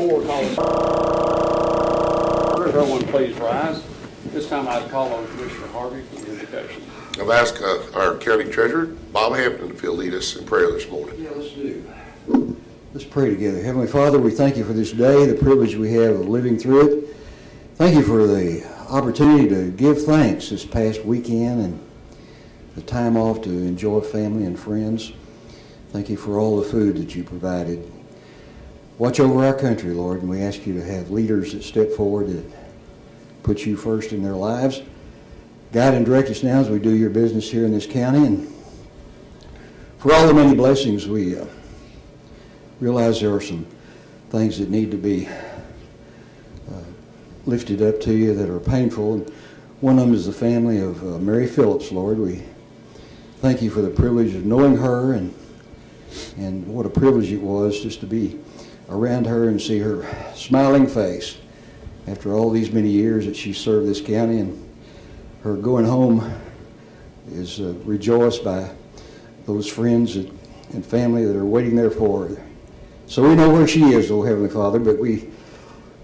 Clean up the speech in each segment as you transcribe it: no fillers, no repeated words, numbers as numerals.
4, call this. Everyone please rise. This time I'd call on Commissioner Harvey for the invocation. I've asked our county treasurer, Bob Hampton, if he'll lead us in prayer this morning. Yeah, let's do. Let's pray together. Heavenly Father, we thank you for this day, the privilege we have of living through it. Thank you for the opportunity to give thanks this past weekend and the time off to enjoy family and friends. Thank you for all the food that you provided. Watch over our country, Lord, and we ask you to have leaders that step forward that put you first in their lives. Guide and direct us now as we do your business here in this county. And for all the many blessings, we realize there are some things that need to be lifted up to you that are painful. And one of them is the family of Mary Phillips, Lord. We thank you for the privilege of knowing her and what a privilege it was just to be around her and see her smiling face after all these many years that she served this county, and her going home is rejoiced by those friends and family that are waiting there for her. So we know where she is, oh Heavenly Father, but we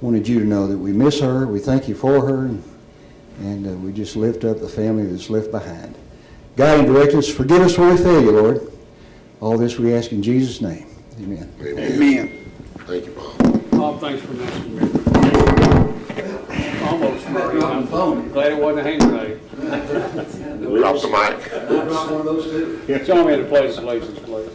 wanted you to know that we miss her, we thank you for her, and we just lift up the family that's left behind. Guide and direct us, forgive us when we fail you, Lord. All this we ask in Jesus' name. Amen. Amen. Thank you, Bob. Bob, thanks for mentioning me. Almost. I'm glad it wasn't a hand grenade. Drop the mic. Join me to pledge allegiance, please.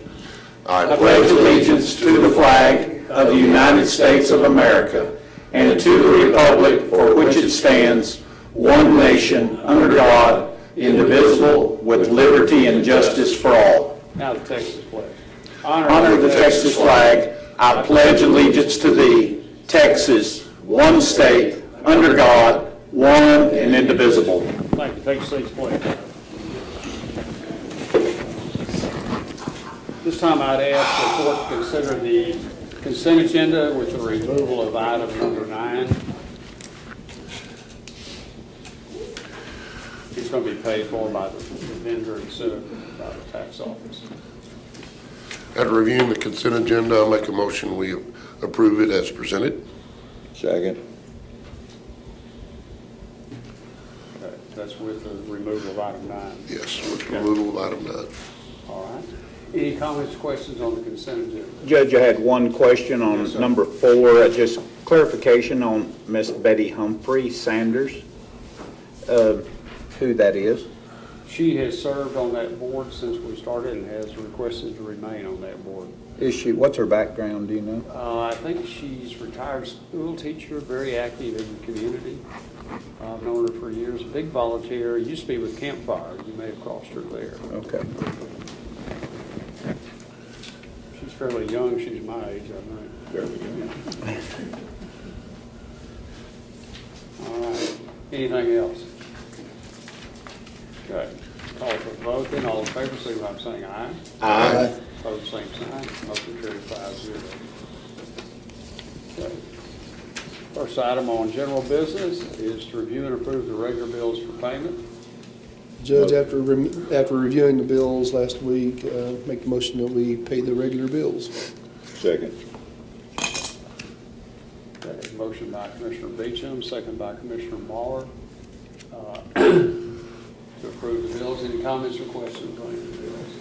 I pledge allegiance to the flag of the United States of America and to the republic for which it stands, one nation, under God, indivisible, with liberty and justice for all. Now the Texas flag. Honor the Texas flag. I pledge allegiance to thee, Texas, one state, under God, one and indivisible. Thank you. Take your seats, please. This time I'd ask the court to consider the consent agenda with the removal of item number 9. It's going to be paid for by the vendor instead of by the tax office. After reviewing the consent agenda, I'll make a motion we approve it as presented. Second. Okay, that's with the removal of item 9. Yes, with removal of item 9. All right. Any comments, questions on the consent agenda? Judge, I had one question on Yes, number 4, just clarification on Miss Betty Humphrey Sanders, who that is. She has served on that board since we started and has requested to remain on that board. Is she, what's her background, do you know? I think she's a retired school teacher, very active in the community. I've known her for years, big volunteer, used to be with Campfire. You may have crossed her there. Okay. She's fairly young, she's my age, I think. Very good. All right, anything else? Okay, call for the vote then, all in favor, signify by saying aye. Aye. Opposed, same sign, motion carried 5-0. Okay. First item on general business is to review and approve the regular bills for payment. Judge, after reviewing the bills last week, make the motion that we pay the regular bills. Second. Okay, motion by Commissioner Beecham, second by Commissioner Moller to approve the bills. Any comments or questions on the bills?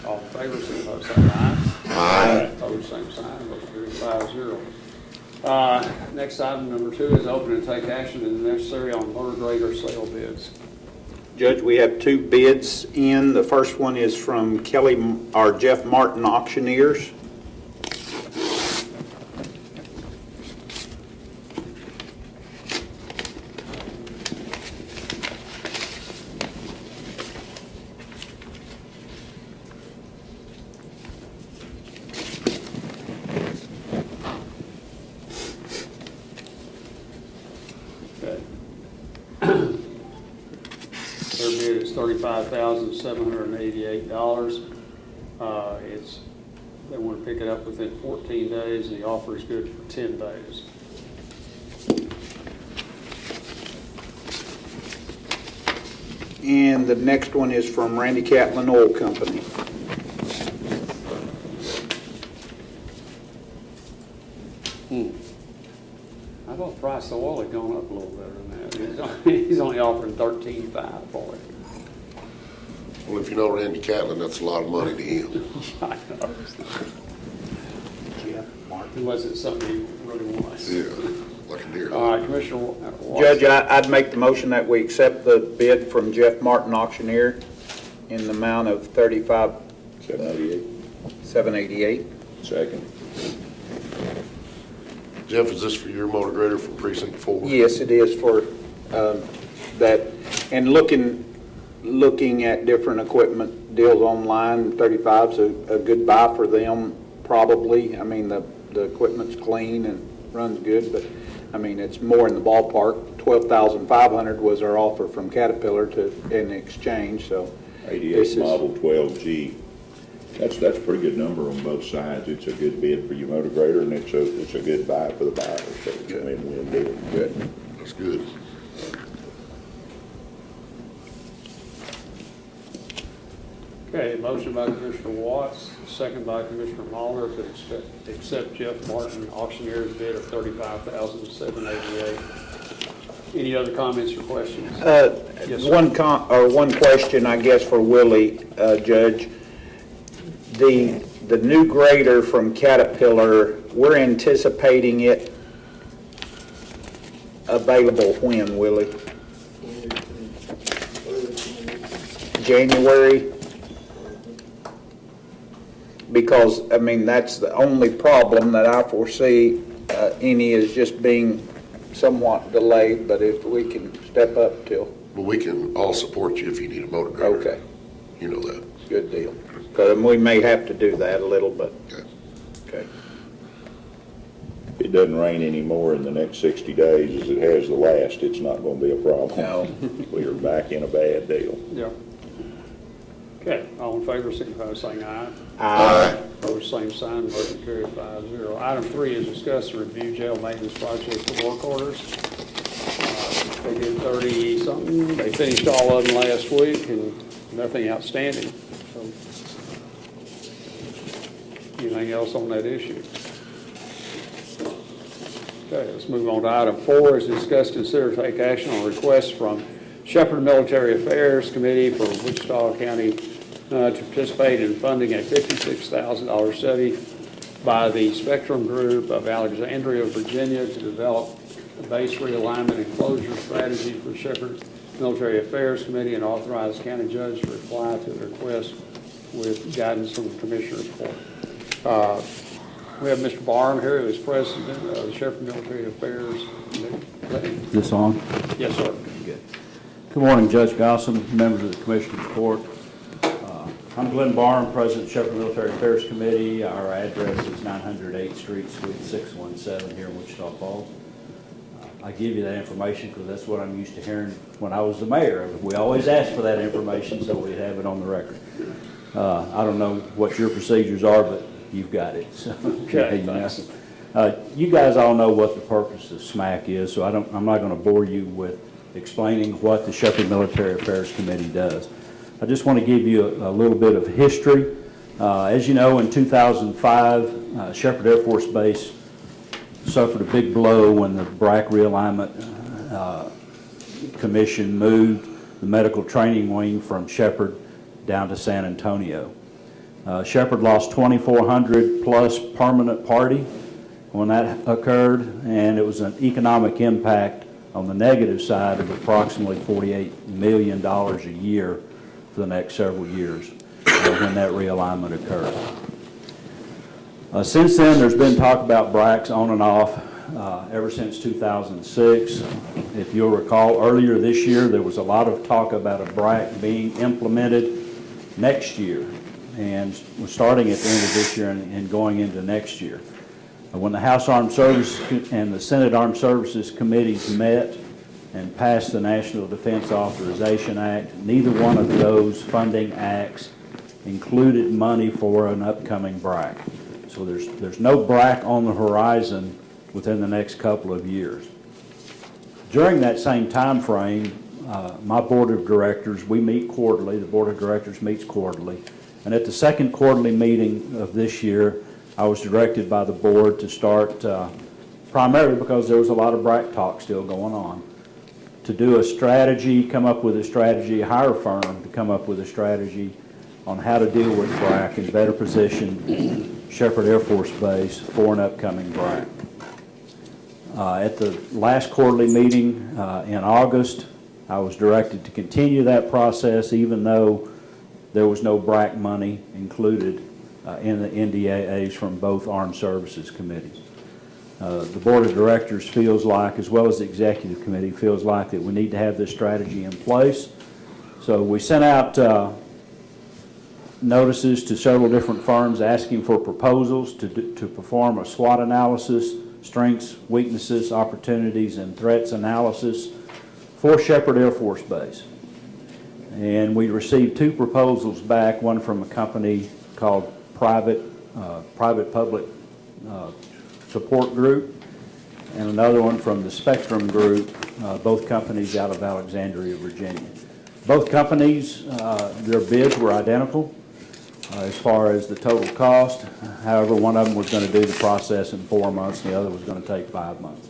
All in favor, signify by saying aye. Aye. Opposed, same sign, motion carried 5-0. Next item, number 2, is open and take action as necessary on motor grader sale bids. Judge, we have 2 bids in. The first one is from Jeff Martin Auctioneers. Their bid is $35,788. They want to pick it up within 14 days, and the offer is good for 10 days. And the next one is from Randy Catlin Oil Company. I thought the price of oil had gone up a little better than that. He's only offering $13.5 for it. Well, if you know Randy Catlin, that's a lot of money to him. I know. Unless it's something he really wants. Yeah, like a deer. All right, Commissioner Watson. Judge, I'd make the motion that we accept the bid from Jeff Martin Auctioneer in the amount of $35,788. Second. Jeff, is this for your motor grader from precinct 4? Yes, it is for that. And looking at different equipment deals online, 35's a good buy for them, probably. I mean, the equipment's clean and runs good, but I mean, it's more in the ballpark. $12,500 was our offer from Caterpillar in exchange, so. 88 model 12G. That's a pretty good number on both sides. It's a good bid for your motor grader, and it's a good buy for the buyer. So it's a win-win deal. Good. That's good. Okay, motion by Commissioner Watts, second by Commissioner Muller to accept Jeff Martin auctioneer's bid of $35,788. Any other comments or questions? Yes, sir. One question, I guess, for Willie, Judge. The new grader from Caterpillar, we're anticipating it available when, Willie? January? Because, I mean, that's the only problem that I foresee any is just being somewhat delayed, but if we can step up till. But we can all support you if you need a motor grader. Okay, You know that. good deal. Because we may have to do that a little, but, Okay. okay. If it doesn't rain anymore in the next 60 days as it has the last, it's not going to be a problem. No. We are back in a bad deal. Yeah. Okay, all in favor, signify by saying aye. Aye. Opposed, same sign, motion carried 5-0. Item 3 is discuss and review jail maintenance project for work orders. They did 30-something, they finished all of them last week, and nothing outstanding. So, anything else on that issue? Okay, let's move on to item 4, is discuss, consider, take action on requests from Shepherd Military Affairs Committee for Wichita County to participate in funding a $56,000 study by the Spectrum Group of Alexandria, Virginia, to develop a base realignment and closure strategy for Shepherd Military Affairs Committee, and authorize county judge to reply to the request with guidance from the Commissioner's Court. We have Mr. Barham here, who is president of the Shepherd Military Affairs Committee. Is this on? Yes, sir. Good. Good morning, Judge Gossam, members of the Commissioner's Court. I'm Glenn Barham, President of Shepherd Military Affairs Committee. Our address is 900 8th Street, Suite 617 here in Wichita Falls. I give you that information because that's what I'm used to hearing when I was the mayor. We always ask for that information so we have it on the record. I don't know what your procedures are, but you've got it. So, Okay, you guys all know what the purpose of SMAC is, so I'm not going to bore you with explaining what the Shepherd Military Affairs Committee does. I just want to give you a little bit of history. As you know, in 2005, Shepherd Air Force Base suffered a big blow when the BRAC Realignment Commission moved the medical training wing from Shepherd down to San Antonio. Shepherd lost 2,400 plus permanent party when that occurred, and it was an economic impact on the negative side of approximately $48 million a year for the next several years when that realignment occurred. Since then, there's been talk about BRACs on and off ever since 2006. If you'll recall, earlier this year, there was a lot of talk about a BRAC being implemented next year, and we're starting at the end of this year and going into next year. When the House Armed Services and the Senate Armed Services Committees met and passed the National Defense Authorization Act, neither one of those funding acts included money for an upcoming BRAC. So there's no BRAC on the horizon within the next couple of years. During that same time frame, my board of directors, we meet quarterly. The board of directors meets quarterly. And at the second quarterly meeting of this year, I was directed by the board to start primarily because there was a lot of BRAC talk still going on. To do a strategy, come up with a strategy, hire a firm to come up with a strategy on how to deal with BRAC and better position Shepherd Air Force Base for an upcoming BRAC. At the last quarterly meeting in August, I was directed to continue that process even though there was no BRAC money included in the NDAAs from both Armed Services Committees. The Board of Directors feels like, as well as the Executive Committee, feels like that we need to have this strategy in place. So we sent out notices to several different firms asking for proposals to perform a SWOT analysis, strengths, weaknesses, opportunities, and threats analysis for Shepherd Air Force Base. And we received 2 proposals back, one from a company called Private Public Support Group, and another one from the Spectrum Group, both companies out of Alexandria, Virginia. Both companies, their bids were identical as far as the total cost. However, one of them was going to do the process in 4 months, and the other was going to take 5 months.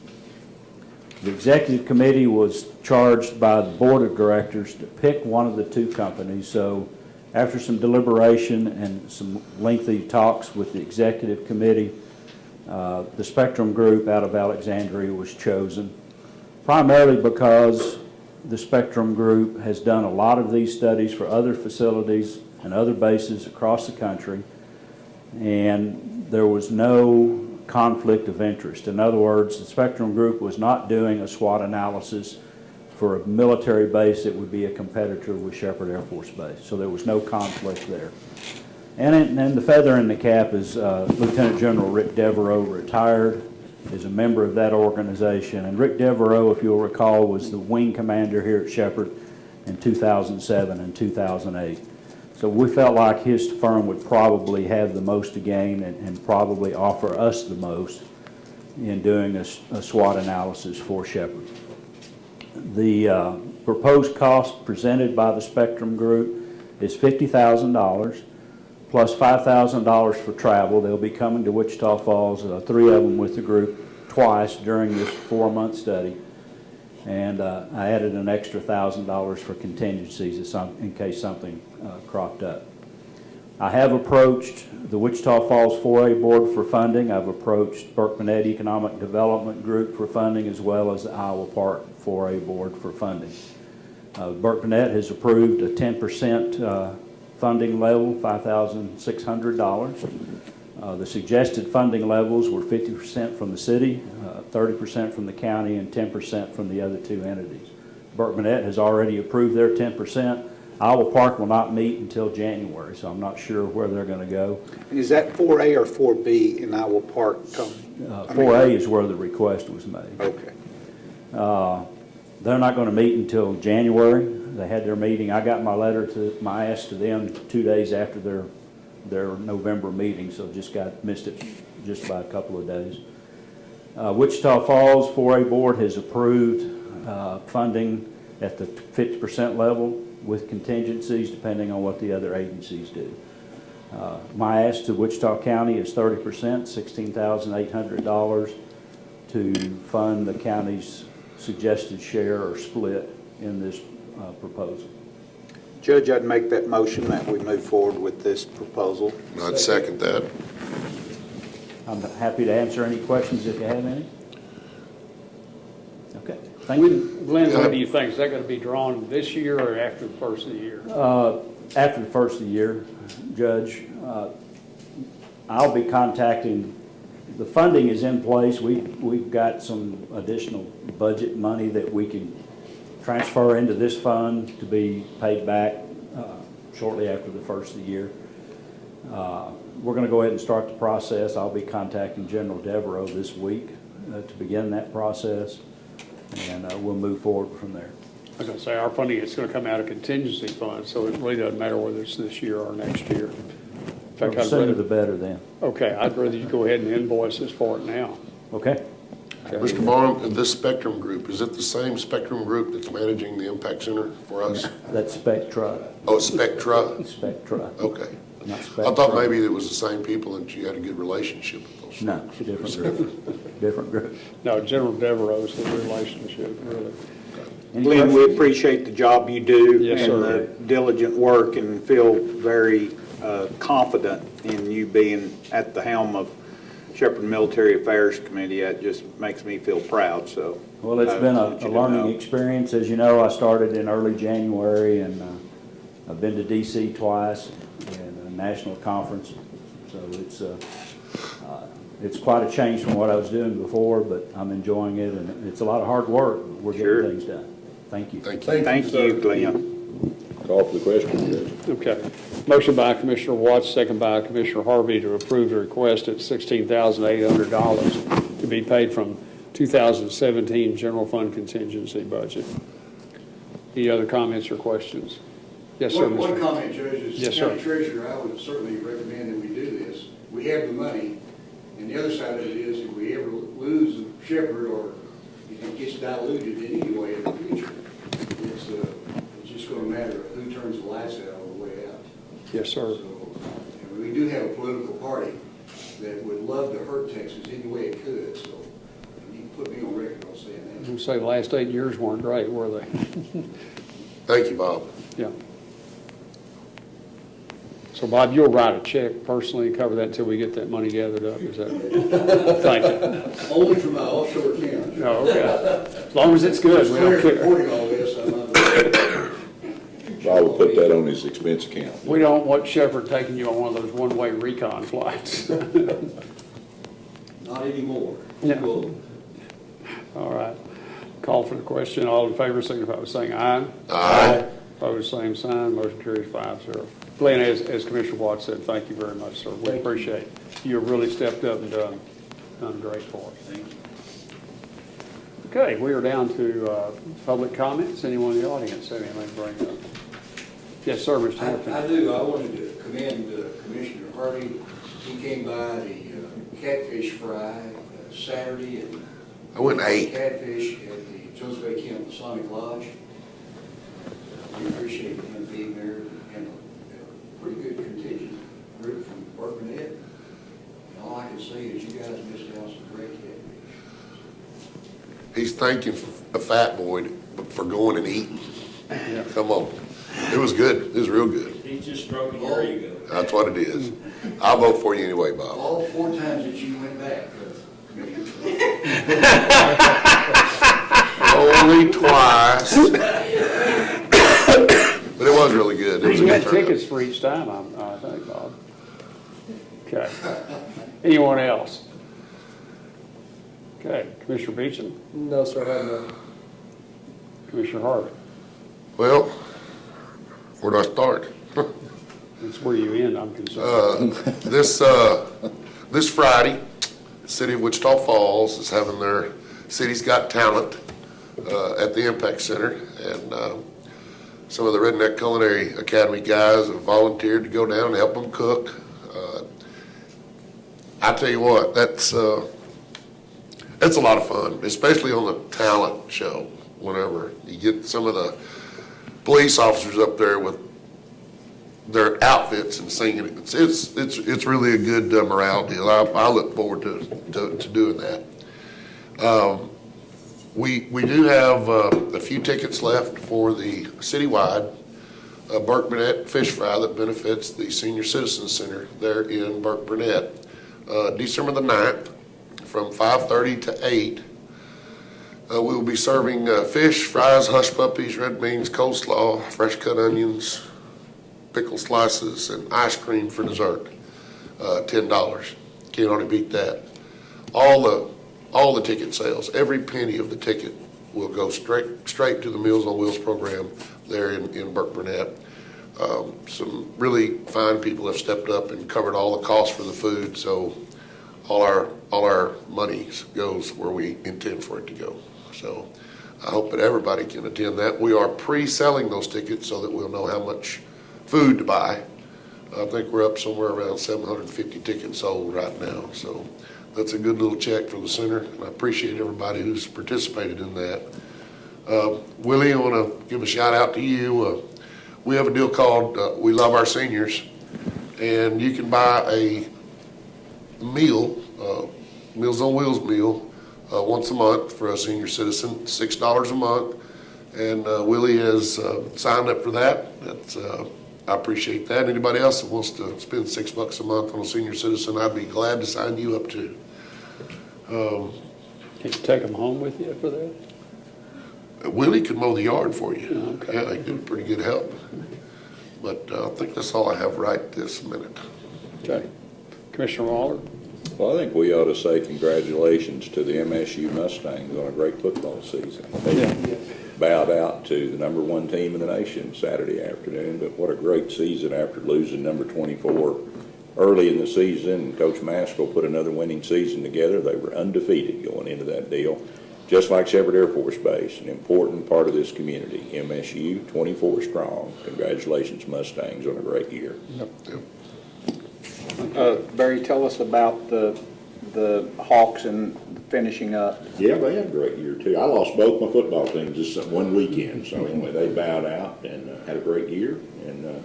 The Executive Committee was charged by the Board of Directors to pick one of the 2 companies, so after some deliberation and some lengthy talks with the Executive Committee, the Spectrum Group out of Alexandria was chosen, primarily because the Spectrum Group has done a lot of these studies for other facilities and other bases across the country, and there was no conflict of interest. In other words, the Spectrum Group was not doing a SWOT analysis for a military base that would be a competitor with Shepherd Air Force Base, so there was no conflict there. And the feather in the cap is Lieutenant General Rick Devereaux retired, is a member of that organization. And Rick Devereaux, if you'll recall, was the wing commander here at Shepherd in 2007 and 2008. So we felt like his firm would probably have the most to gain and probably offer us the most in doing a SWOT analysis for Shepherd. The proposed cost presented by the Spectrum Group is $50,000 plus $5,000 for travel. They'll be coming to Wichita Falls, 3 of them with the group, twice during this 4-month study. And I added an extra $1,000 for contingencies in case something cropped up. I have approached the Wichita Falls 4A Board for funding. I've approached Burke-Burnett Economic Development Group for funding, as well as the Iowa Park 4A Board for funding. Burke-Burnett has approved a 10% funding level, $5,600. The suggested funding levels were 50% from the city, 30% from the county, and 10% from the other 2 entities. Burke-Burnett has already approved their 10%. Iowa Park will not meet until January, so I'm not sure where they're going to go. Is that 4A or 4B in Iowa Park, Tony? 4A is where the request was made. Okay. They're not going to meet until January. They had their meeting. I got my ask to them 2 days after their November meeting, so missed it just by a couple of days. Wichita Falls 4A Board has approved funding at the 50% level with contingencies depending on what the other agencies do. My ask to Wichita County is 30%, $16,800 to fund the county's suggested share or split in this proposal. Judge, I'd make that motion that we move forward with this proposal. I'd second that. I'm happy to answer any questions if you have any. Okay, thank you. Glenn, what do you think? Is that going to be drawn this year or after the first of the year? After the first of the year, Judge. I'll be contacting, the funding is in place. We've got some additional budget money that we can transfer into this fund to be paid back shortly after the first of the year. We're going to go ahead and start the process. I'll be contacting General Devereaux this week to begin that process, and we'll move forward from there. I was going to say, our funding is going to come out of contingency funds, so it really doesn't matter whether it's this year or next year. In fact, The sooner the better then. Okay, I'd rather you go ahead and invoice us for it now. Okay. Mr. Barnum, this Spectrum Group, is it the same Spectrum Group that's managing the Impact Center for us? That's Spectra. Oh, Spectra? Spectra. Okay. Not Spectra. I thought maybe it was the same people and you had a good relationship with them. those No, folks. different group, different group. No, General Devereaux's the relationship, really. Any Glenn, we questions? appreciate the job you do. Yes, and sir. the diligent work, and feel very confident in you being at the helm of Shepherd Military Affairs Committee. That just makes me feel proud, so. Well, it's been I want a you to learning know. experience. As you know, I started in early January, and I've been to DC twice and a national conference. So it's quite a change from what I was doing before, but I'm enjoying it, and it's a lot of hard work, but we're Sure. getting things done. Thank you. Thank you. Thank you, Glenn. Call for the question, Judge. Okay. Motion by Commissioner Watts, second by Commissioner Harvey to approve the request at $16,800 to be paid from 2017 general fund contingency budget. Any other comments or questions? Yes, sir. One Mr. comment, Judge, as Yes, sir. county treasurer, I would certainly recommend that we do this. We have the money, and the other side of it is if we ever lose a Shepherd or if it gets diluted in any way in the future, it's just going to matter of who turns the lights out on the way out. Yes, sir. So, and we do have a political party that would love to hurt Texas any way it could, so you can put me on record on saying I was that. going to say, the last 8 years weren't great, were they? Thank you, Bob. Yeah. So, Bob, you'll write a check personally and cover that until we get that money gathered up, is that? Thank you. Only for my offshore account. No, okay. As long as it's good, we don't care. Reporting all this, I'm not. Bob will put that on his expense account. We don't want Shepherd taking you on one of those one-way recon flights. Not anymore. Yeah. Well, All right. Call for the question. All in favor, signify by saying aye. Aye. Opposed, same sign. Motion carries 5-0. Glenn, as Commissioner Watts said, thank you very much, sir. We appreciate it. You've really stepped up and done great for us. thank you. Okay, we are down to public comments. Anyone in the audience have anything to bring up? Yes, sir, Mr. Hampton. I do. I wanted to commend Commissioner Harvey. He came by the catfish fry Saturday and I went and ate. catfish at the Joseph A. Kemp Masonic Lodge. We appreciate him being there, and a pretty good contingent group from Bourbonnais. And all I can say is you guys missed out some great catfish. He's thanking the fat boy for going and eating. Come on. It was good. It was real good. He's just stroking your ego. That's what it is. I'll vote for you anyway, Bob. All 4 times that you went back, Commissioner. Only twice. But it was really good. It was a You good had turnout. tickets for each time, I think, Bob. Okay. Anyone else? Okay, Commissioner Beecham, No, sir, I have none. Commissioner Harvey. Well, where do I start? That's where you end, I'm concerned. This Friday, the city of Wichita Falls is having their City's Got Talent at the Impact Center, and some of the Redneck Culinary Academy guys have volunteered to go down and help them cook. I tell you what, that's a lot of fun, especially on the talent show. Whenever you get some of the police officers up there with their outfits and singing, it's really a good morale deal. I look forward to doing that. We do have a few tickets left for the citywide Burke Burnett Fish Fry that benefits the Senior Citizens Center there in Burke Burnett. December the 9th from 5:30 to 8. We will be serving fish, fries, hush puppies, red beans, coleslaw, fresh cut onions, pickle slices, and ice cream for dessert. $10. Can't hardly beat that. All the ticket sales, every penny of the ticket will go straight to the Meals on Wheels program there in Burke Burnett. Some really fine people have stepped up and covered all the costs for the food, so all our money goes where we intend for it to go. So I hope that everybody can attend that. We are pre-selling those tickets so that we'll know how much food to buy. I think we're up somewhere around 750 tickets sold right now. So that's a good little check for the center, and I appreciate everybody who's participated in that. Willie, I want to give a shout out to you. We have a deal called We Love Our Seniors, and you can buy a meal Meals on Wheels meal once a month for a senior citizen, $6 a month. And Willie has signed up for that. That's, I appreciate that. Anybody else that wants to spend $6 a month on a senior citizen, I'd be glad to sign you up too. Can you take them home with you for that? Willie could mow the yard for you. Okay. Yeah, he did pretty good help. But I think that's all I have right this minute. Okay. Commissioner Waller? Well, I think we ought to say congratulations to the MSU Mustangs on a great football season. They bowed out to the #1 team in the nation Saturday afternoon, but what a great season after losing number 24 early in the season. Coach Maskell put another winning season together. They were undefeated going into that deal, just like Shepherd Air Force Base, an important part of this community. MSU, 24 strong. Congratulations, Mustangs, on a great year. Barry, tell us about the Hawks and finishing up. Yeah, they had a great year too. I lost both my football teams just one weekend, so anyway, they bowed out and had a great year. And you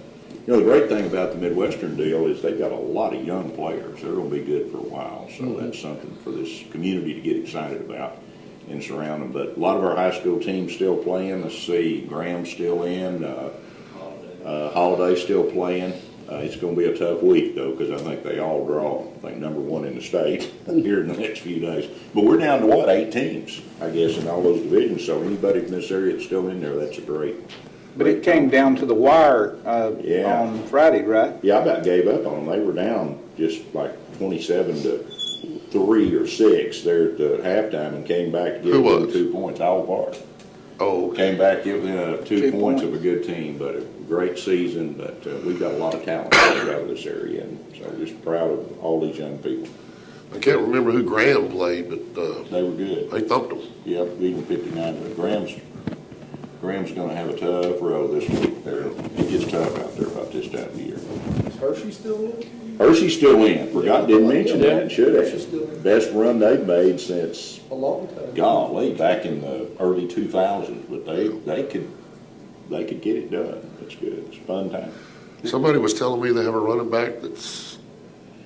know, the great thing about the Midwestern deal is they've got a lot of young players. They're going to be good for a while, so that's something for this community to get excited about and surround them. But a lot of our high school teams still playing. Let's see, Graham's still in, Holiday's still playing. It's going to be a tough week, though, because I think they all draw, I think, #1 in the state here in the next few days. But we're down to, what, 8 teams, I guess, in all those divisions. So anybody from this area that's still in there, that's a great. But it came down to the wire on Friday, right? Yeah, I about gave up on them. They were down just like 27-3 or 6 there at the halftime and came back to give them 2 points. All Park. Oh, okay. Came back giving 2 points of a good team, but a great season. But we've got a lot of talent out of this area, and so just proud of all these young people. I can't remember who Graham played, but They were good. they thumped them. Yep, beating 59. But Graham's going to have a tough road this week. It gets tough out there about this time of year. Is Hershey still in? Hershey's still in. Didn't mention that. Should Hershey's still have. in. Best run they've made since, A long time. golly, back in the early 2000s. But they could get it done. It's good. It's a fun time. Somebody was telling me they have a running back that's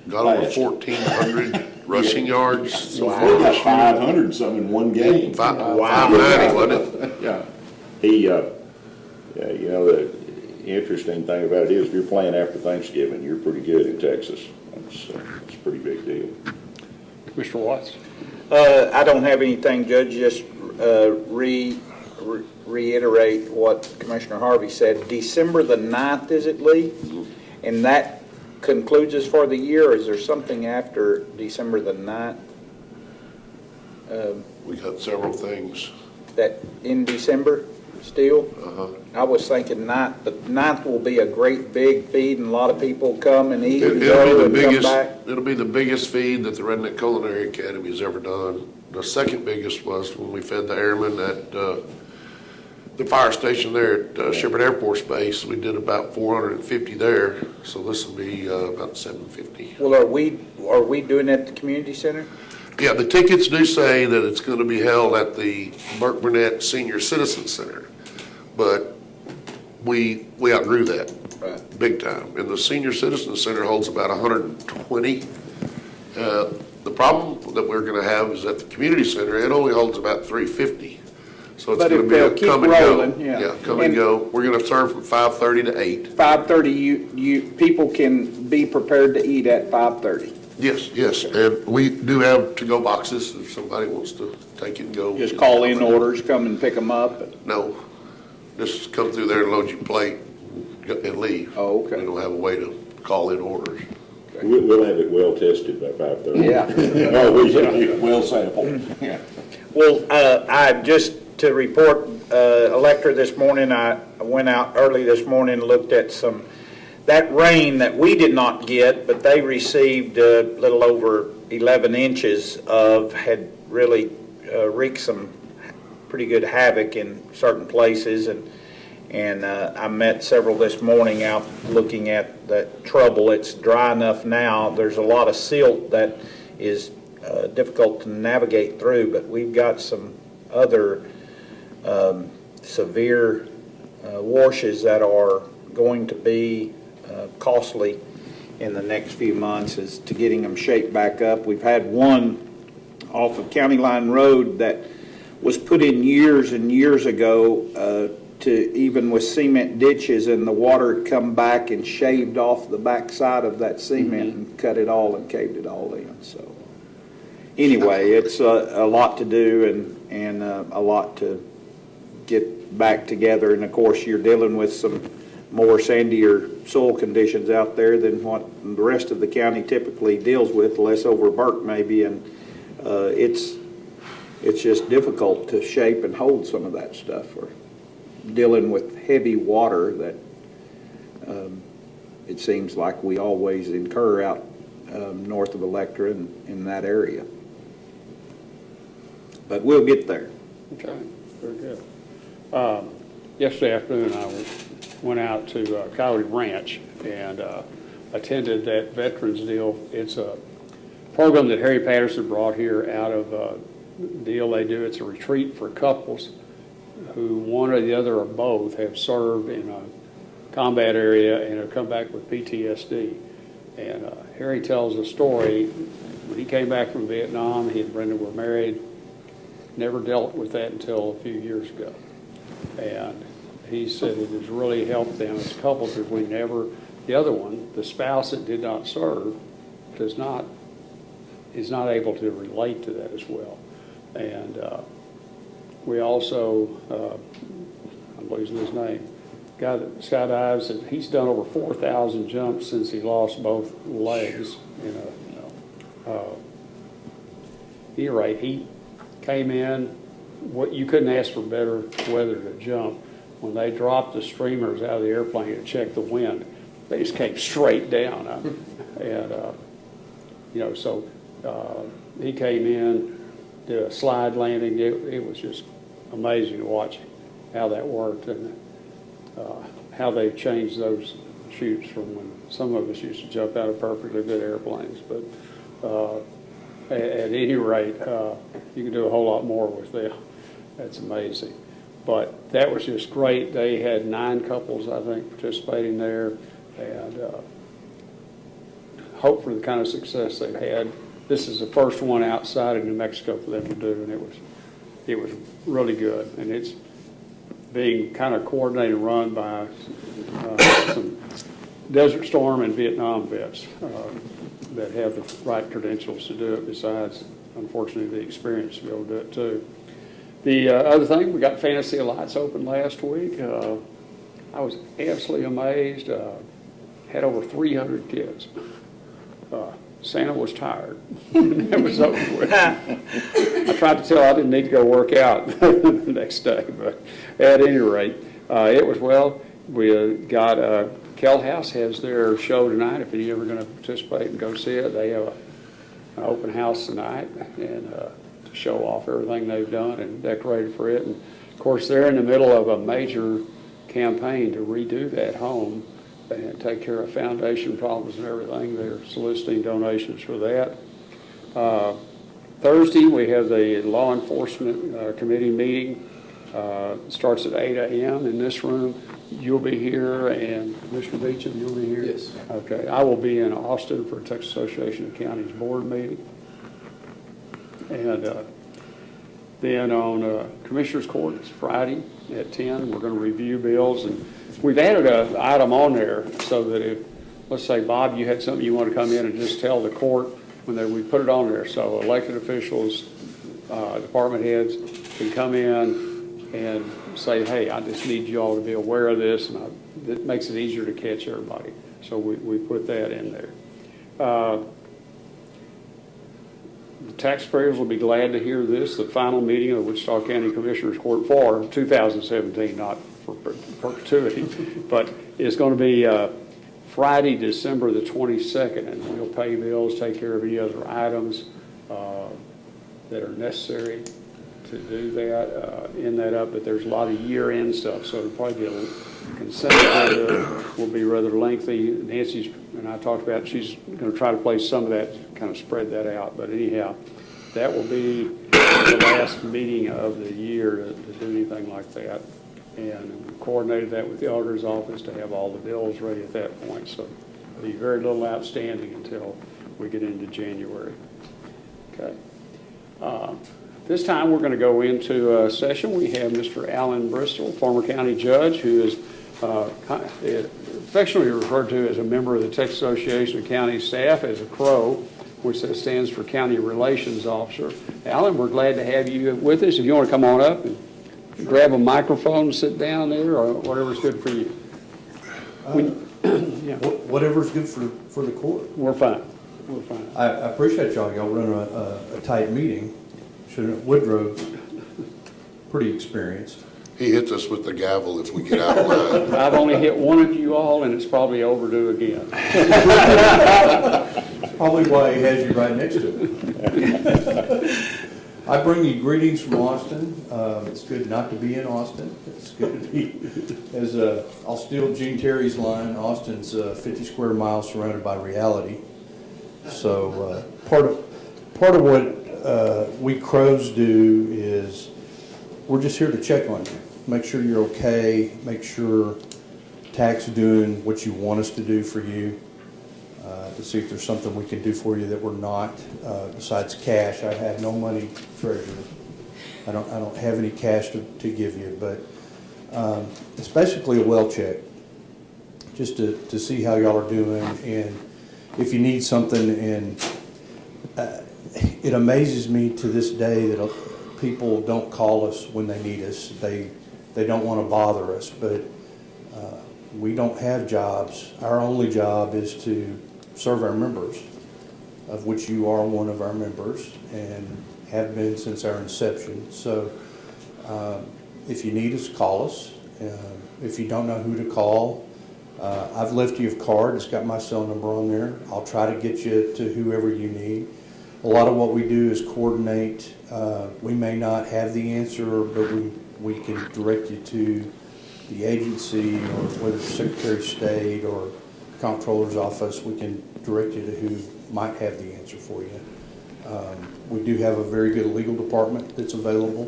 got over Fast. 1,400 rushing yards. So He far got this 500 something in one game. 590, wasn't it? Yeah. Yeah, you know, the interesting thing about it is if you're playing after Thanksgiving, you're pretty good in Texas. It's a pretty big deal. Commissioner Watts? I don't have anything, Judge, just reiterate what Commissioner Harvey said. December the 9th, is it, Lee? And that concludes us for the year, or is there something after December the 9th? We got several things. That in December still? Uh-huh. I was thinking 9th, but 9th will be a great big feed and a lot of people come and eat and It'll go be the and come biggest. back. It'll be the biggest feed that the Redneck Culinary Academy has ever done. The second biggest was when we fed the airmen at the fire station there at Shepherd Air Force Base. We did about 450 there, so this will be about 750. Well, are we doing it at the community center? Yeah, the tickets do say that it's going to be held at the Burke Burnett Senior Citizen Center, but we outgrew that big time. And the Senior Citizen Center holds about 120. The problem that we're going to have is at the community center, it only holds about 350. So it's But going if to be a they'll keep come and go. rolling, yeah. Come and And- go. We're going to serve from 5:30 to 8. 5:30, you people can be prepared to eat at 5:30. Yes, and we do have to-go boxes if somebody wants to take it and go. Just call in orders, come and pick them up. No, just come through there and load your plate and leave. Oh, okay. We don't have a way to call in orders. We'll have it well tested by 5:30. Yeah. Well sampled. Yeah. Well, just to report, Electra this morning, I went out early this morning and looked at that rain that we did not get, but they received a little over 11 inches had really wreaked some pretty good havoc in certain places, and I met several this morning out looking at that trouble. It's dry enough now. There's a lot of silt that is difficult to navigate through, but we've got some other severe washes that are going to be costly in the next few months as to getting them shaped back up. We've had one off of County Line Road that was put in years and years ago to even with cement ditches, and the water had come back and shaved off the backside of that cement and cut it all and caved it all in. So anyway, it's a lot to do and a lot to get back together. And of course, you're dealing with some more sandier soil conditions out there than what the rest of the county typically deals with, less over Burke maybe, and it's just difficult to shape and hold some of that stuff. We're dealing with heavy water that it seems like we always incur out north of Electra in that area. But we'll get there. Okay, very good. Yesterday afternoon, I went out to Coyote Ranch and attended that Veterans Deal. It's a program that Harry Patterson brought here out of the deal they do. It's a retreat for couples who one or the other or both have served in a combat area and have come back with PTSD. And Harry tells a story. When he came back from Vietnam, he and Brenda were married, never dealt with that until a few years ago. And he said it has really helped them as a couple because we never, the other one, the spouse that did not serve, is not able to relate to that as well. And we also, I'm losing his name, guy that skydives, and he's done over 4,000 jumps since he lost both legs. Either rate, he came in, what you couldn't ask for better weather to jump. When they dropped the streamers out of the airplane to check the wind, they just came straight down. And so he came in, did a slide landing. It was just amazing to watch how that worked and how they've changed those chutes from when some of us used to jump out of perfectly good airplanes. But at any rate, you can do a whole lot more with them. That's amazing. But that was just great. They had 9 couples, I think, participating there, and hope for the kind of success they've had. This is the first one outside of New Mexico for them to do, and it was really good. And it's being kind of coordinated and run by some Desert Storm and Vietnam vets that have the right credentials to do it, besides, unfortunately, the experience to be able to do it too. The other thing, we got Fantasy of Lights open last week. I was absolutely amazed. Had over 300 kids. Santa was tired. It was over with. I tried to tell her I didn't need to go work out the next day, but at any rate, it was well. We got Kell House has their show tonight. If you're ever going to participate and go see it, they have an open house tonight and to show off everything they've done and decorated for it. And of course, they're in the middle of a major campaign to redo that home and take care of foundation problems and everything. They're soliciting donations for that. Thursday, we have the Law Enforcement Committee meeting. Starts at 8 a.m. in this room. You'll be here, and Mr. Beecham, you'll be here? Yes. Okay. I will be in Austin for Texas Association of Counties Board meeting. And then on Commissioners Court, it's Friday at 10. We're going to review bills, and we've added an item on there so that if, let's say, Bob, you had something you want to come in and just tell the court we put it on there. So elected officials, department heads can come in and say, hey, I just need you all to be aware of this, and it makes it easier to catch everybody. So we put that in there. The taxpayers will be glad to hear this. The final meeting of the Wichita County Commissioners Court for 2017, not for perpetuity, but it's going to be Friday, December the 22nd, and we'll pay bills, take care of any other items that are necessary to do that, end that up. But there's a lot of year-end stuff, so it'll probably be a consent agenda will be rather lengthy. Nancy's and I talked about she's going to try to place some of that, kind of spread that out. But anyhow, that will be the last meeting of the year to do anything like that. And we coordinated that with the auditor's office to have all the bills ready at that point. So there'll be very little outstanding until we get into January. Okay. This time, we're going to go into a session. We have Mr. Alan Bristol, former county judge, who is affectionately referred to as a member of the Texas Association of County Staff as a CROW, which stands for County Relations Officer. Alan, we're glad to have you with us. If you want to come on up and grab a microphone, sit down there, or whatever's good for you. Yeah. Whatever's good for the court. We're fine. We're fine. I appreciate y'all. Y'all run a tight meeting. Woodrow's pretty experienced. He hits us with the gavel if we get out of line. I've only hit one of you all, and it's probably overdue again. Probably why he has you right next to him. I bring you greetings from Austin. It's good not to be in Austin. It's good to be, I'll steal Gene Terry's line, Austin's 50 square miles surrounded by reality. So part of what we CROWs do is we're just here to check on you, make sure you're okay, make sure TAC's doing what you want us to do for you, to see if there's something we can do for you that we're not. Besides cash, I have no money treasured. I don't have any cash to give you, but it's basically a well check, just to see how y'all are doing, and if you need something. And it amazes me to this day that people don't call us when they need us. They don't want to bother us, but we don't have jobs. Our only job is to serve our members, of which you are one of our members and have been since our inception. So if you need us, call us. If you don't know who to call, I've left you a card. It's got my cell number on there. I'll try to get you to whoever you need. A lot of what we do is coordinate. We may not have the answer, but we can direct you to the agency, or whether it's Secretary of State or Comptroller's office. We can direct you to who might have the answer for you. We do have a very good legal department that's available.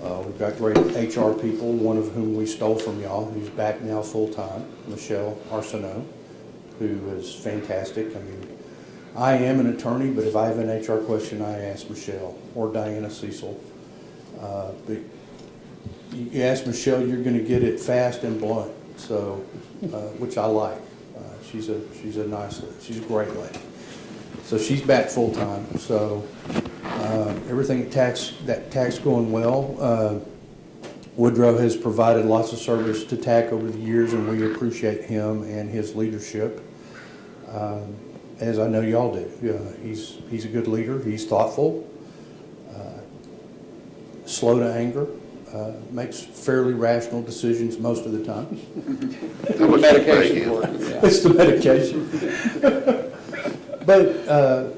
We've got great HR people, one of whom we stole from y'all, who's back now full-time, Michelle Arsenault, who is fantastic. I mean, I am an attorney, but if I have an HR question, I ask Michelle or Diana Cecil. But you ask Michelle, you're going to get it fast and blunt, so which I like. She's a nice lady. She's a great lady. So she's back full time. So everything at TAC's going well. Woodrow has provided lots of service to TAC over the years, and we appreciate him and his leadership. As I know y'all do. He's a good leader. He's thoughtful, slow to anger, makes fairly rational decisions most of the time. The medication work. Yeah. It's the medication. But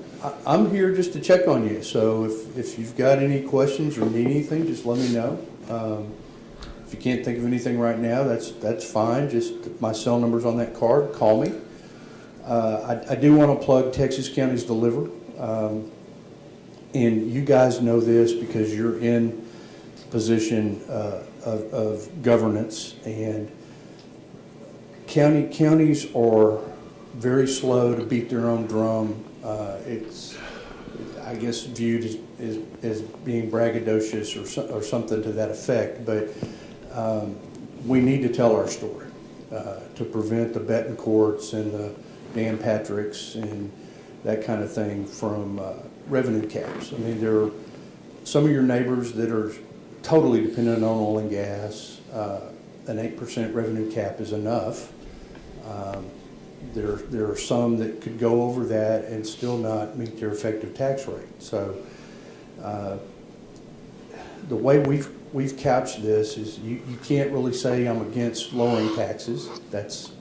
I'm here just to check on you. So if you've got any questions or need anything, just let me know. If you can't think of anything right now, that's fine. Just my cell number's on that card. Call me. I do want to plug Texas Counties Deliver. And you guys know this because you're in position of governance, and counties are very slow to beat their own drum. It's, I guess, viewed as being braggadocious or something to that effect, but we need to tell our story to prevent the Betancourts and the Dan Patricks and that kind of thing from revenue caps. I mean, there are some of your neighbors that are totally dependent on oil and gas. An 8% revenue cap is enough. There are some that could go over that and still not meet their effective tax rate. So the way we've couched this is you can't really say I'm against lowering taxes. That's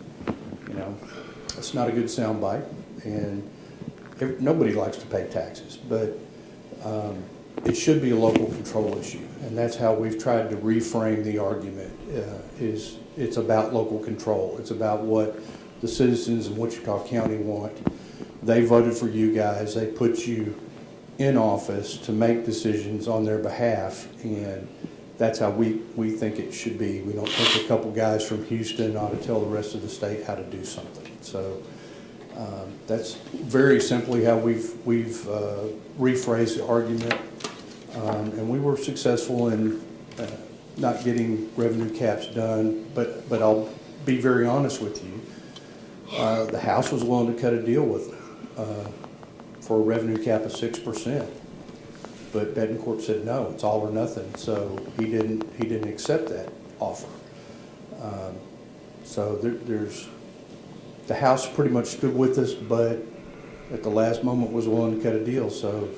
not a good soundbite, and nobody likes to pay taxes, but it should be a local control issue, and that's how we've tried to reframe the argument. It's about local control. It's about what the citizens in Wichita County want. They voted for you guys. They put you in office to make decisions on their behalf, and that's how we think it should be. We don't think a couple guys from Houston ought to tell the rest of the state how to do something. So that's very simply how we've rephrased the argument. And we were successful in not getting revenue caps done, but I'll be very honest with you. The House was willing to cut a deal with for a revenue cap of 6%. But Bettencourt said, no, it's all or nothing. So he didn't accept that offer. So there's, the House pretty much stood with us, but at the last moment was willing to cut a deal. So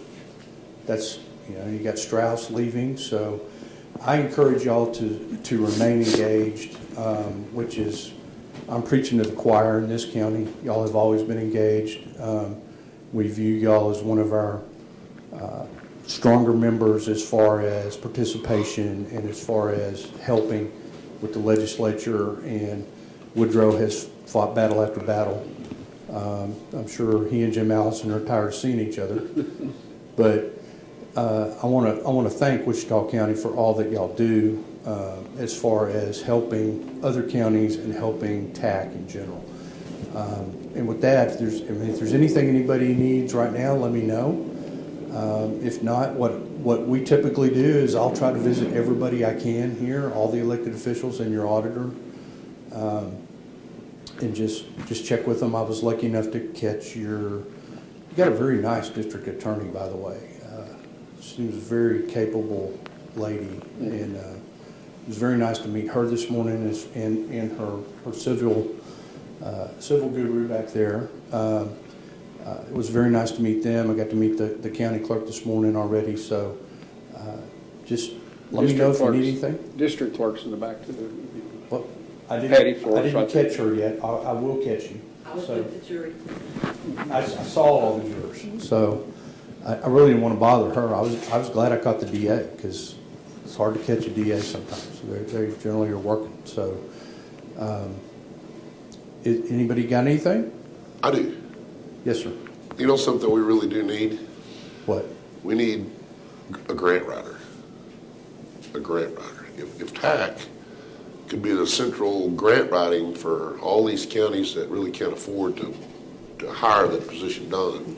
that's, you got Strauss leaving. So I encourage y'all to remain engaged, which is, I'm preaching to the choir in this county. Y'all have always been engaged. We view y'all as one of our stronger members as far as participation and as far as helping with the legislature, and Woodrow has fought battle after battle. I'm sure he and Jim Allison are tired of seeing each other, but I want to thank Wichita County for all that y'all do as far as helping other counties and helping TAC in general. And with that, if there's anything anybody needs right now, let me know. If not, what we typically do is I'll try to visit everybody I can here, all the elected officials and your auditor, and just check with them. I was lucky enough to catch you got a very nice district attorney, by the way. She was a very capable lady, and it was very nice to meet her this morning and her civil guru back there. It was very nice to meet them. I got to meet the county clerk this morning already, so just let me know if you need anything. District clerk's in the back too. Well, I Patty Forrest, didn't right catch her yet. I will catch you. I was with the jury. I saw all the jurors, so I really didn't want to bother her. I was glad I caught the DA, because it's hard to catch a DA sometimes. They generally are working. So, anybody got anything? I do. Yes, sir. You know something we really do need? What? We need a grant writer. A grant writer. If TAC could be the central grant writing for all these counties that really can't afford to hire that position done,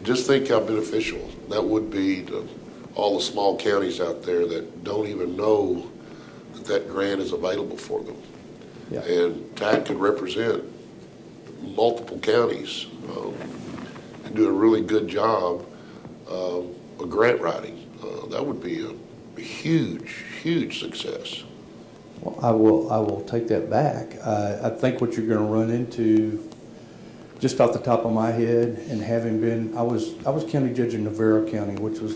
just think how beneficial that would be to all the small counties out there that don't even know that grant is available for them. Yeah. And TAC could represent multiple counties and do a really good job of grant writing. That would be a huge, huge success. Well, I will take that back. I think what you're going to run into, just off the top of my head, and having been, I was county judge in Navarro County, which was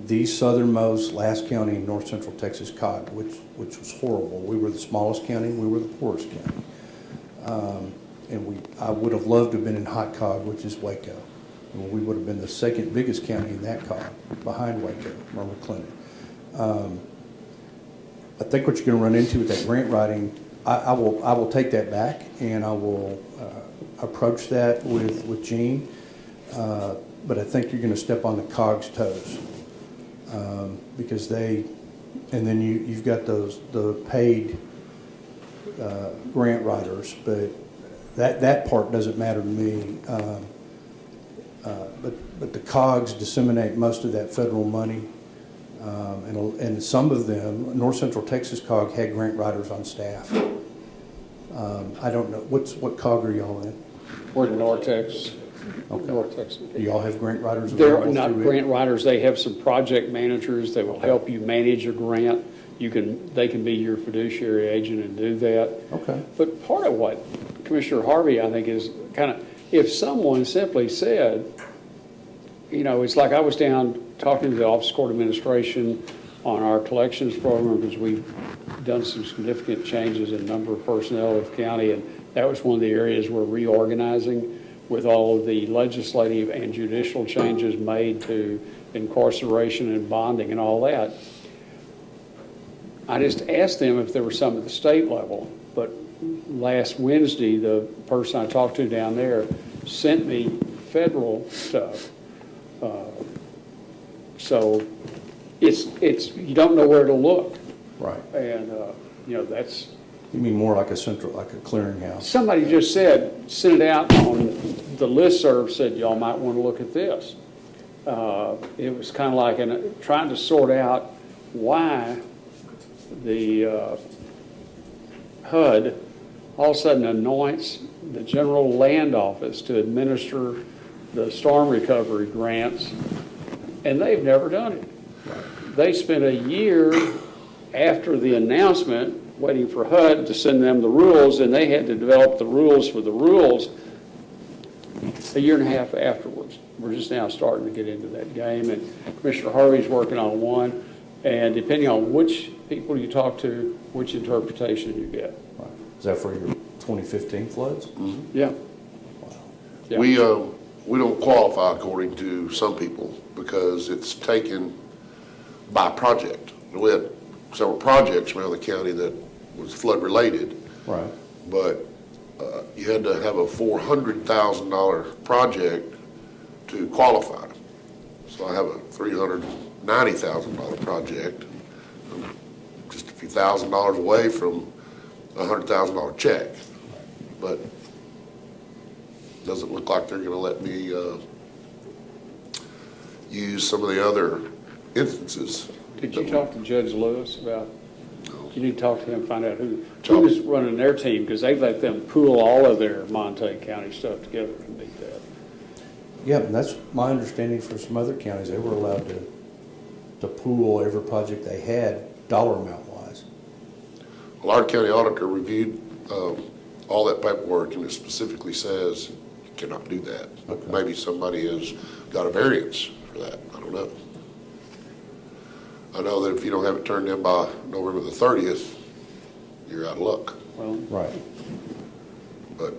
the southernmost last county in north central Texas COG, which was horrible. We were the smallest county, we were the poorest county. And I would have loved to have been in hot COG, which is Waco. And we would have been the second biggest county in that COG, behind Waco, Myrtle Clinton. I think what you're going to run into with that grant writing, I will take that back, and I will approach that with Gene. But I think you're going to step on the COG's toes, because and then you've got the paid grant writers, but that part doesn't matter to me. But the COGs disseminate most of that federal money. And some of them, North Central Texas COG had grant writers on staff. I don't know, what COG are y'all in? We're in North Texas. Okay. North Texas. Do y'all have grant writers? They're available not through it? grant writers. They have some project managers that will help you manage your grant. They can be your fiduciary agent and do that. Okay. But part of what Commissioner Harvey, I think, is kind of, if someone simply said, it's like I was down talking to the Office of Court Administration on our collections program, because we've done some significant changes in number of personnel of the county, and that was one of the areas we're reorganizing with all of the legislative and judicial changes made to incarceration and bonding and all that. I just asked them if there was some at the state level, but last Wednesday, the person I talked to down there sent me federal stuff. So it's you don't know where to look. Right. And, that's. You mean more like a clearinghouse? Somebody just sent it out on the listserv, said y'all might want to look at this. it was kind of like trying to sort out why the HUD all of a sudden anoints the General Land Office to administer the storm recovery grants, and they've never done it. They spent a year after the announcement waiting for HUD to send them the rules, and they had to develop the rules for the rules a year and a half afterwards. We're just now starting to get into that game, and Commissioner Harvey's working on one, and depending on which people you talk to, which interpretation you get. Right. Is that for your 2015 floods? Yeah. Yeah. We don't qualify according to some people because it's taken by project. We had several projects around the county that was flood related. Right. But you had to have a $400,000 project to qualify. So I have a $390,000 project. I'm just a few $1,000s away from a $100,000 check. But doesn't look like they're going to let me use some of the other instances. Did you talk to Judge Lewis about, you need to talk to him, find out who's running their team, because they let them pool all of their Montague County stuff together to meet that. Yeah, and that's my understanding for some other counties. They were allowed to pool every project they had, dollar amount wise. Well, our county auditor reviewed all that paperwork, and it specifically says you cannot do that. Okay. Maybe somebody has got a variance for that. I don't know. I know that if you don't have it turned in by November the 30th, you're out of luck. Well, Right. But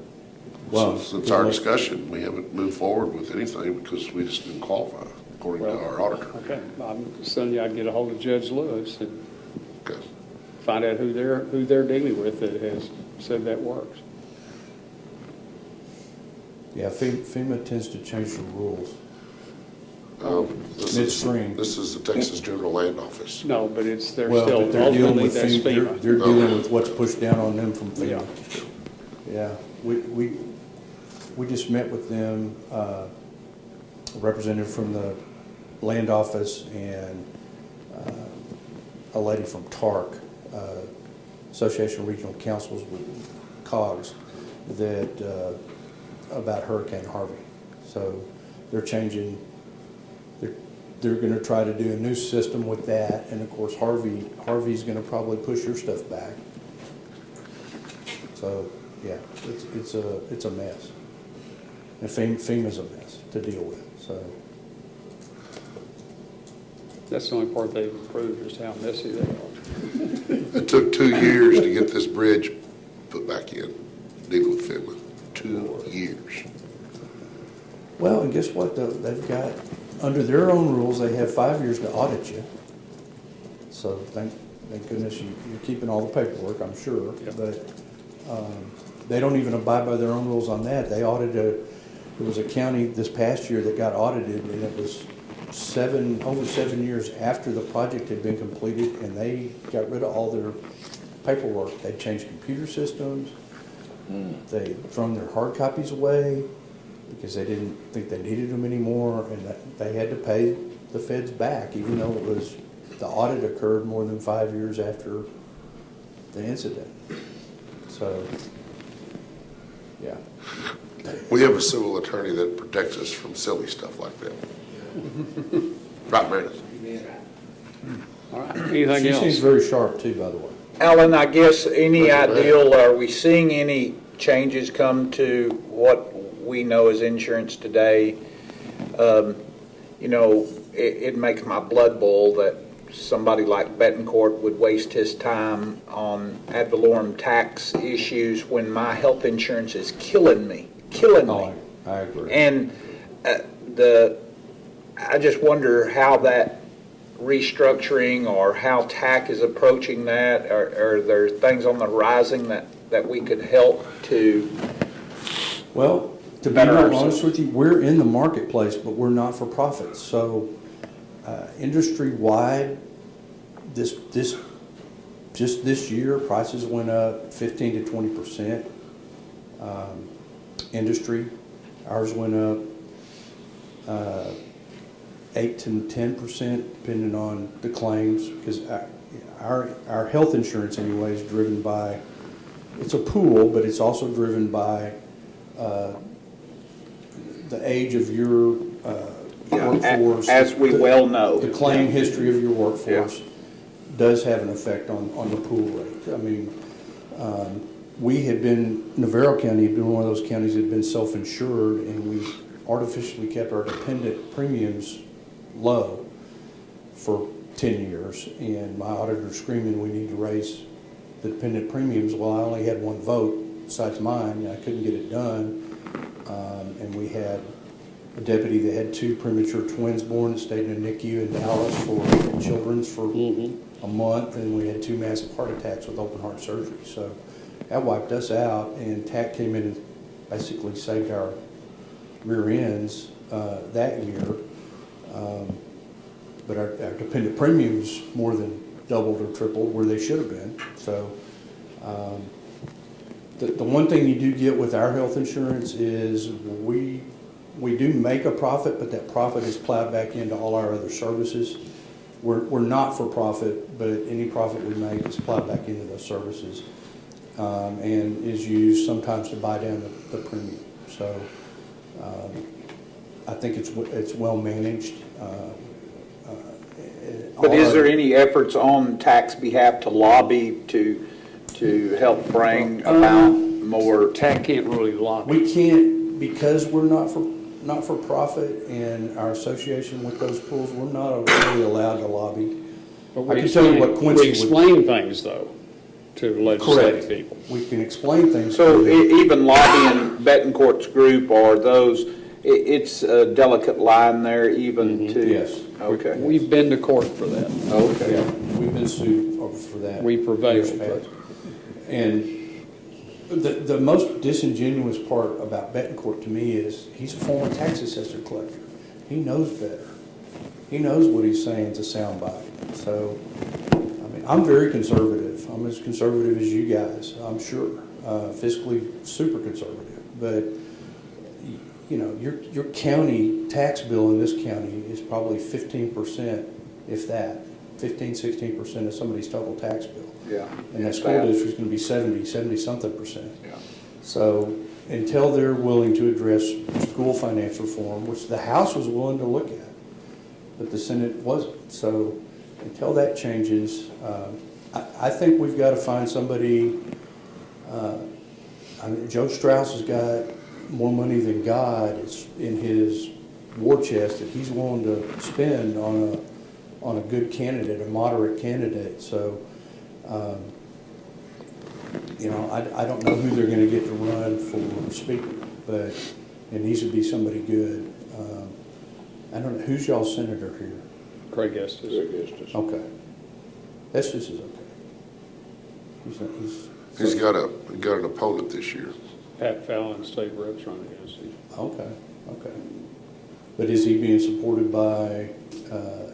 Well, since our discussion, we haven't moved forward with anything because we just didn't qualify according to our auditor. okay, I'm telling you, I'd get a hold of Judge Lewis and Okay. find out who they're dealing with that has said that works. Yeah, FEMA tends to change the rules. This Midstream. This is the Texas General Land Office. No, but they're Well, still, but they're dealing ultimately, with that's FEMA. They're dealing with what's pushed down on them from FEMA. Yeah. Yeah, we just met with them, a representative from the land office and a lady from TARC, Association of Regional Councils with COGS, that about Hurricane Harvey. So they're changing. They're going to try to do a new system with that, and of course Harvey's going to probably push your stuff back. So yeah, it's a mess, and FEMA's a mess to deal with. So That's the only part they've improved is how messy they are. It took 2 years to get this bridge put back in, dealing with FEMA. 2 years. well, and guess what? They've got, under their own rules, they have 5 years to audit you. So thank goodness you're keeping all the paperwork, I'm sure. Yeah. But they don't even abide by their own rules on that. They audited, there was a county this past year that got audited, and it was over 7 years after the project had been completed, and they got rid of all their paperwork. They changed computer systems. They thrown their hard copies away because they didn't think they needed them anymore, and that they had to pay the feds back, even though the audit occurred more than 5 years after the incident. So, yeah. We have a civil attorney that protects us from silly stuff like that. Right, Meredith? All right, anything She else? seems very sharp too, by the way. Alan, I guess any ideal, are we seeing any changes come to what we know as insurance today? You know, it makes my blood boil that somebody like Betancourt would waste his time on ad valorem tax issues when my health insurance is killing me. Oh, I agree. And I just wonder how that restructuring or how TAC is approaching that. Are there things on the horizon that we could help to? Well, to be better real ourselves? honest with you, we're in the marketplace, but we're not for profit. So industry-wide, just this year, prices went up 15 to 20%. Industry, ours went up 8 to 10%, depending on the claims, because our health insurance anyway is driven by, it's a pool, but it's also driven by the age of your workforce. As we well know. The claim history of your workforce does have an effect on the pool rate. I mean, we had been, Navarro County had been one of those counties that had been self-insured, and we artificially kept our dependent premiums low for 10 years. And my auditor's screaming, we need to raise the dependent premiums. Well, I only had one vote besides mine, and I couldn't get it done. And we had a deputy that had 2 premature twins born that stayed in a NICU in Dallas for children's for a month, and we had 2 massive heart attacks with open heart surgery. So that wiped us out, and TAC came in and basically saved our rear ends that year. But our dependent premiums more than doubled or tripled where they should have been. So the one thing you do get with our health insurance is we do make a profit, but that profit is plowed back into all our other services. We're not for profit, but any profit we make is plowed back into those services and is used sometimes to buy down the premium. So I think it's well managed. But is there any efforts on TAC's behalf to lobby to help bring about more? TAC can't really lobby. We can't, because we're not for profit, and our association with those pools, we're not really allowed to lobby. But I can tell you what Quincy we explain things, though, to legislative Correct. people. We can explain things. So to them. even lobbying Betancourt's group or those, it's a delicate line there even to? Yes. Okay. We've been to court for that. Okay. Yeah, we've been sued for that. We prevailed. years past. And the most disingenuous part about Betancourt to me is he's a former tax assessor collector. He knows better. He knows what he's saying is a soundbite. So, I mean, I'm very conservative. I'm as conservative as you guys, I'm sure. Fiscally super conservative. But, you know, your county tax bill in this county is probably 15%, if that, 15-16% of somebody's total tax bill. Yeah. And that school district's going to be 70-something%. Yeah. So until they're willing to address school finance reform, which the House was willing to look at, but the Senate wasn't. So until that changes, I think we've got to find somebody. I mean, Joe Strauss has got more money than God is in his war chest that he's willing to spend on a good candidate, a moderate candidate. So, you know, I don't know who they're going to get to run for speaker, but it needs to be somebody good. I don't know, who's y'all's senator here? Craig Estes. Okay. Estes is okay. He's got an opponent this year. Pat Fallon, state reps running against him. Okay. But is he being supported by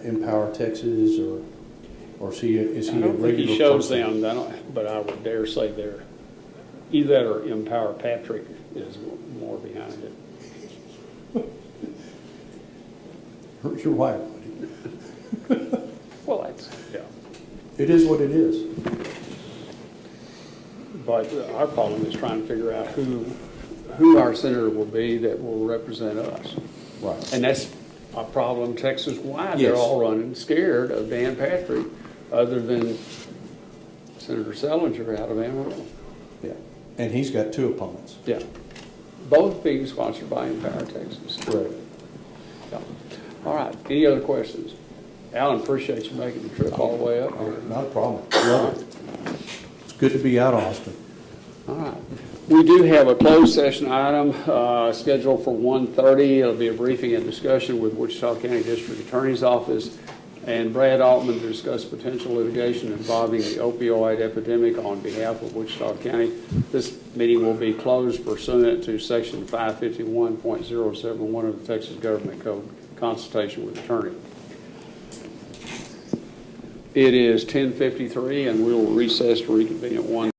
Empower Texas, or is he a I don't regular think he shows person? them, but I would dare say they're either that or Empower Patrick is more behind it. Hurts your wife, buddy. Well, that's, yeah. It is what it is. But our problem is trying to figure out who our senator will be that will represent us. Right. And that's a problem Texas-wide. Yes. They're all running scared of Dan Patrick, other than Senator Selinger out of Amarillo. Yeah. And he's got 2 opponents. Yeah. Both being sponsored by Empower Texas. Correct. Yeah. All right. Any other questions? Alan, appreciate you making the trip all the way up here. Not a problem. Love it. It's good to be out of Austin. All right. We do have a closed session item scheduled for 1:30. It'll be a briefing and discussion with Wichita County District Attorney's Office and Brad Altman to discuss potential litigation involving the opioid epidemic on behalf of Wichita County. This meeting will be closed pursuant to Section 551.071 of the Texas Government Code, consultation with attorney. It is 10:53, and we will recess to reconvene at 1:30.